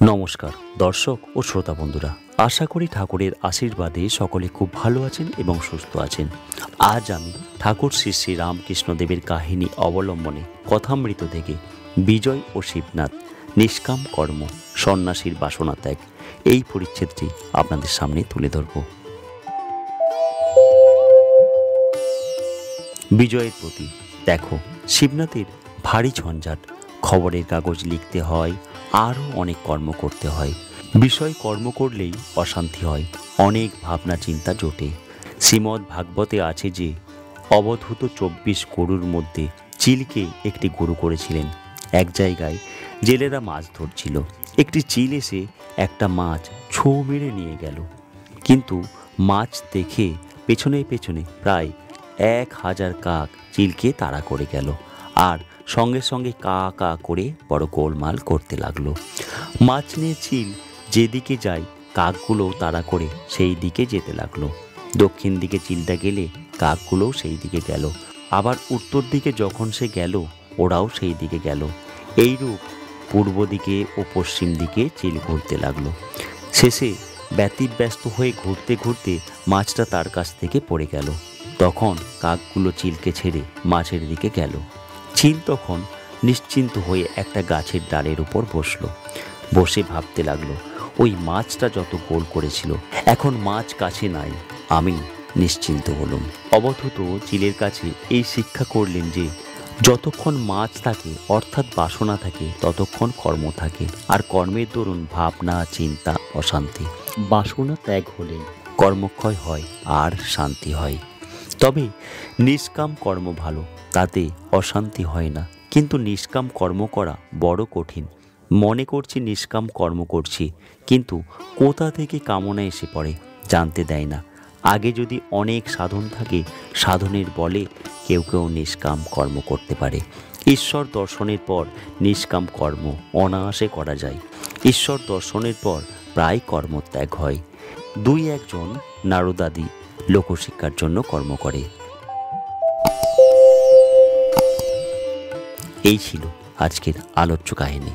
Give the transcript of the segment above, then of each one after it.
নমস্কার দর্শক ও শ্রোতা বন্ধুরা, আশা করি ঠাকুরের আশীর্বাদে সকলে খুব ভালো আছেন এবং সুস্থ আছেন। আজ আমি ঠাকুর শ্রী শ্রী রামকৃষ্ণদেবের কাহিনী অবলম্বনে কথামৃত থেকে বিজয় ও শিবনাথ নিষ্কাম কর্ম সন্ন্যাসীর বাসনা ত্যাগ এই পরিচ্ছেদটি আপনাদের সামনে তুলে ধরব। বিজয়ের প্রতি দেখো, শিবনাথের ভারী ঝঞ্ঝাট, খবরের কাগজ লিখতে হয়, আরও অনেক কর্ম করতে হয়। বিষয় কর্ম করলেই অশান্তি হয়, অনেক ভাবনা চিন্তা জোটে। শ্রীমদ্ ভাগবতে আছে যে অবধূত 24 গরুর মধ্যে চিলকে একটি গরু করেছিলেন। এক জায়গায় জেলেরা মাছ ধরছিল, একটি চিল এসে একটা মাছ ছোঁ মেরে নিয়ে গেল। কিন্তু মাছ দেখে পেছনে পেছনে প্রায় 1000 কাক চিলকে তাড়া করে গেল, আর সঙ্গে সঙ্গে কা কা করে বড় গোলমাল করতে লাগলো। মাছ নিয়ে চিল যেদিকে যায় কাকগুলোও তাড়া করে সেই দিকে যেতে লাগলো। দক্ষিণ দিকে চিলটা গেলে কাকগুলোও সেই দিকে গেল, আবার উত্তর দিকে যখন সে গেল ওরাও সেই দিকে গেল। এইরূপ পূর্ব দিকে ও পশ্চিম দিকে চিল ঘুরতে লাগলো। শেষে ব্যতিব্যস্ত হয়ে ঘুরতে ঘুরতে মাছটা তার কাছ থেকে পড়ে গেল। তখন কাকগুলো চিলকে ছেড়ে মাছের দিকে গেল। চিল তখন নিশ্চিন্ত হয়ে একটা গাছের ডালের উপর বসে ভাবতে লাগলো, ওই মাছটা যত গোল করেছিল, এখন মাছ কাছে নাই, আমি নিশ্চিন্ত হলাম। অবধূত চিলের কাছে এই শিক্ষা করলেন যে যতক্ষণ মাছ থাকে অর্থাৎ বাসনা থাকে ততক্ষণ কর্ম থাকে, আর কর্মের দরুন ভাবনা চিন্তা অশান্তি। বাসনা ত্যাগ হলে কর্মক্ষয় হয় আর শান্তি হয়। তবে নিষ্কাম কর্ম ভালো, তাতে অশান্তি হয় না, কিন্তু নিষ্কাম কর্ম করা বড় কঠিন। মনে করছি নিষ্কাম কর্ম করছি, কিন্তু কোথা থেকে কামনা এসে পড়ে জানতে দেয় না। আগে যদি অনেক সাধন থাকে, সাধনের বলে কেউ কেউ নিষ্কাম কর্ম করতে পারে। ঈশ্বর দর্শনের পর নিষ্কাম কর্ম অনায়াসে করা যায়। ঈশ্বর দর্শনের পর প্রায় কর্মত্যাগ হয়। 2-1 জন নারদাদি লোকশিক্ষার জন্য কর্ম করে। এই ছিল আজকের আলোচ্য কাহিনী।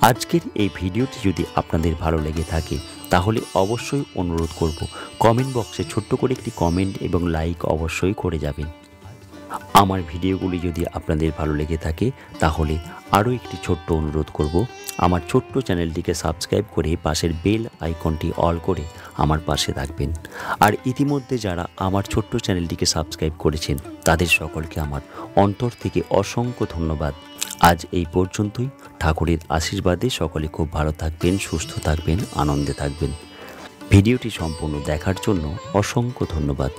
আজকের এই ভিডিওটি যদি আপনাদের ভালো লেগে থাকে তাহলে অবশ্যই অনুরোধ করব, কমেন্ট বক্সে ছোট্ট করে একটি কমেন্ট এবং লাইক অবশ্যই করে যাবেন। আমার ভিডিওগুলি যদি আপনাদের ভালো লেগে থাকে তাহলে আরও একটি ছোট্ট অনুরোধ করব, আমার ছোট্ট চ্যানেলটিকে সাবস্ক্রাইব করে পাশের বেল আইকনটি অল করে আমার পাশে থাকবেন। আর ইতিমধ্যে যারা আমার ছোট্ট চ্যানেলটিকে সাবস্ক্রাইব করেছেন তাদের সকলকে আমার অন্তর থেকে অসংখ্য ধন্যবাদ। আজ এই পর্যন্তই। ঠাকুরের আশীর্বাদে সকলে খুব ভালো থাকবেন, সুস্থ থাকবেন, আনন্দে থাকবেন। ভিডিওটি সম্পূর্ণ দেখার জন্য অসংখ্য ধন্যবাদ।